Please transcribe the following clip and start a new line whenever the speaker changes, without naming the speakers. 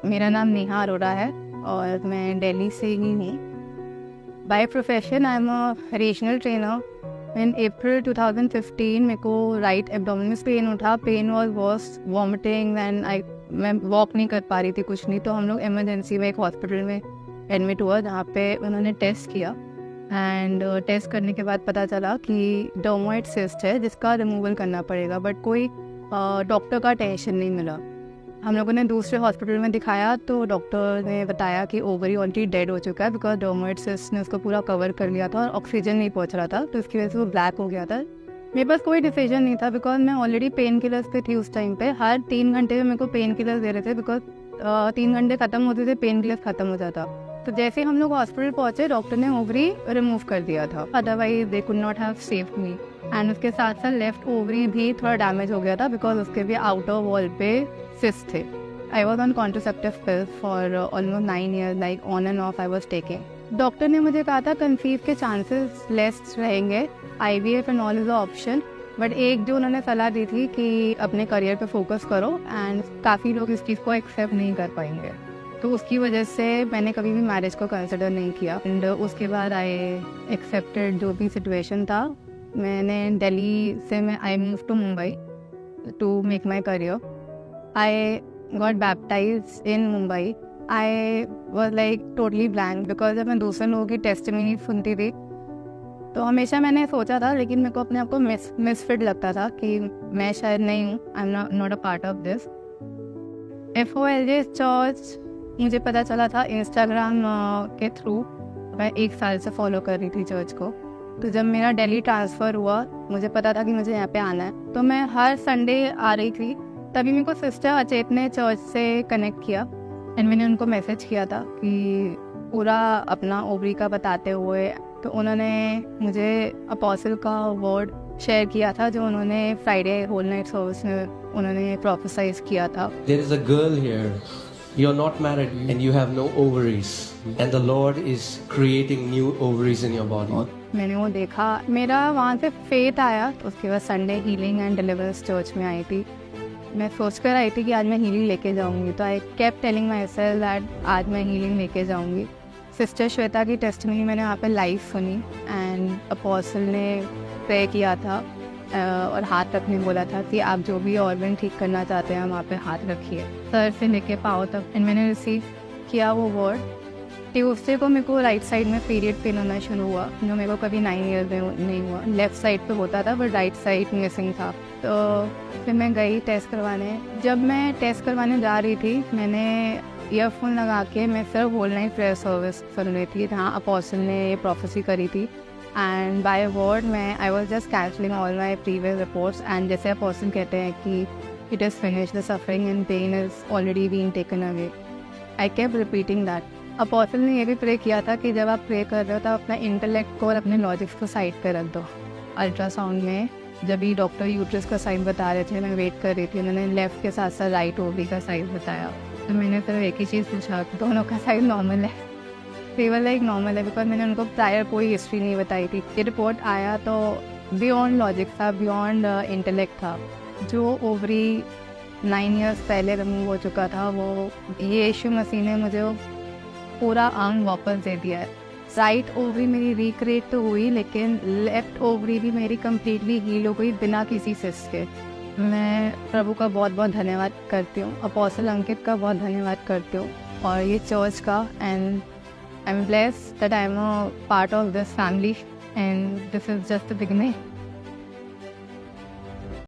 मेरा नाम नेहा अरोड़ा है और मैं दिल्ली से ही हूँ। By profession I am a regional trainer. In April 2015 मेरे को राइट एब्डोमिनल पेन उठा। पेन वॉज वॉमिटिंग एंड मैं वॉक नहीं कर पा रही थी, कुछ नहीं। तो हम लोग इमरजेंसी में एक हॉस्पिटल में एडमिट हुआ, जहाँ पे उन्होंने टेस्ट किया एंड टेस्ट करने के बाद पता चला कि डर्मोइड सिस्ट है जिसका रिमूवल करना पड़ेगा। बट कोई डॉक्टर का टेंशन नहीं मिला। हम लोगों ने दूसरे हॉस्पिटल में दिखाया तो डॉक्टर ने बताया कि ओवरी ऑलरेडी डेड हो चुका है, बिकॉज डर्मोइड सिस्ट ने उसको पूरा कवर कर लिया था और ऑक्सीजन नहीं पहुंच रहा था, तो इसकी वजह से वो ब्लैक हो गया था। मेरे पास कोई डिसीजन नहीं था बिकॉज मैं ऑलरेडी पेन किलर्स पे थी उस टाइम पे। हर 3 घंटे में मेरे को पेन किलर्स दे रहे थे, बिकॉज 3 घंटे ख़त्म होते थे पेन किलर्स ख़त्म हो जाता। तो जैसे हम लोग हॉस्पिटल पहुंचे डॉक्टर ने ओवरी रिमूव कर दिया था, otherwise they could not have saved me. And उसके साथ साथ लेफ्ट ओवरी भी थोड़ा डैमेज हो गया था, बिकॉज उसके भी आउटर वॉल पे सिस्ट थे। I was on contraceptive pills for almost 9 years, like on and off I was taking. Doctor ने मुझे कहा था कंसीव के चांसेस लेस रहेंगे, IVF and all is a option. But एक जो उन्होंने सलाह दी थी कि अपने करियर पे फोकस करो, एंड काफ़ी लोग इस चीज़ को एक्सेप्ट नहीं कर पाएंगे, तो उसकी वजह से मैंने कभी भी मैरिज को कंसिडर नहीं किया। एंड उसके बाद आई एक्सेप्टेड जो भी सिचुएशन था। मैंने दिल्ली से I move to Mumbai to make my career. I got baptized in Mumbai. I was like totally blank because जब मैं दूसरे लोगों की टेस्टिमनी सुनती थी तो हमेशा मैंने सोचा था, लेकिन मेरे को अपने आप को मिसफिट लगता था कि मैं शायद नहीं हूँ, I am not a part of this. FOLJ church मुझे पता चला था इंस्टाग्राम के थ्रू। मैं 1 साल से फॉलो कर रही थी चर्च को। तो जब मेरा दिल्ली ट्रांसफ़र हुआ मुझे पता था कि मुझे यहाँ पे आना है, तो मैं हर संडे आ रही थी। तभी मेरे को सिस्टर अचेत ने चर्च से कनेक्ट किया एंड मैंने उनको मैसेज किया था कि पूरा अपना ओवरी का बताते हुए, तो उन्होंने मुझे अपोस्टल का वर्ड शेयर किया था जो उन्होंने फ्राइडे होल नाइट सर्विस में उन्होंने प्रोफेसाइज किया था।
There is a girl here. You're not married and you have no ovaries, and the Lord is creating new ovaries in your body.
मैंने वो देखा, मेरा वहाँ से फेथ आया। तो उसके बाद Sunday healing and deliverance church में आई थी। मैं सोच कर आई थी कि आज मैं हीलिंग लेके जाऊंगी, तो I kept telling my self that आज मैं हीलिंग लेके जाऊंगी। सिस्टर श्वेता की टेस्टिमनी मैंने वहाँ पे लाइव सुनी एंड अपोस्टल ने प्रे किया था और हाथ रखने बोला था कि आप जो भी ऑर्गन ठीक करना चाहते हैं वहाँ पे हाथ रखिए, सर से लेके पाँव तक। एंड मैंने रिसीव किया वो वर्ड। ट्यूसडे को मेरे को राइट साइड में पीरियड पेन होना शुरू हुआ, जो मेरे को कभी 9 ईयर में नहीं हुआ। लेफ्ट साइड पे होता था बट राइट साइड मिसिंग था। तो फिर मैं गई टेस्ट करवाने। जब मैं टेस्ट करवाने जा रही थी मैंने ईयरफोन लगा के मैं सिर्फ होल नाइट प्रेयर सर्विस सुन रही थी, जहाँ अपोस्टल ने ये प्रोफेसी करी थी। एंड बाय वर्ड मैं I was just cancelling all my previous reports. And जैसे अपोस्टल कहते हैं कि it is finish, the suffering and pain is already been taken away. I kept repeating that. Apostle ने ये भी प्रे किया था कि जब आप प्रे कर रहे हो तो अपना इंटेलेक्ट को और अपने लॉजिक्स को साइड पर रख दो। अल्ट्रासाउंड में जब भी डॉक्टर यूट्रस का साइज बता रहे थे, मैं वेट कर रही थी, उन्होंने लेफ़्ट के साथ साथ राइट ओवरी का साइज़ बताया। तो मैंने सिर्फ एक ही चीज़ पूछा, दोनों का साइज़ नॉर्मल है? फेवर लाइक नॉर्मल है, बिकॉज मैंने उनको प्रायर कोई हिस्ट्री नहीं बताई थी। ये रिपोर्ट आया तो बियॉन्ड लॉजिक था, बियॉन्ड इंटेलेक्ट था। जो ओवरी 9 ईयर्स पहले रिमूव हो चुका था, वो ये यीशु मसीह ने मुझे वो पूरा अंग वापस दे दिया है। राइट ओवरी मेरी रिक्रिएट तो हुई, लेकिन लेफ्ट ओवरी भी मेरी कम्प्लीटली हील हो गई बिना किसी सिस्ट के। मैं प्रभु का बहुत बहुत धन्यवाद करती हूँ, अपोस्टल अंकित का बहुत धन्यवाद करती हूँ, और ये चर्च का। And I am blessed that I am a part of this family and this is just the beginning.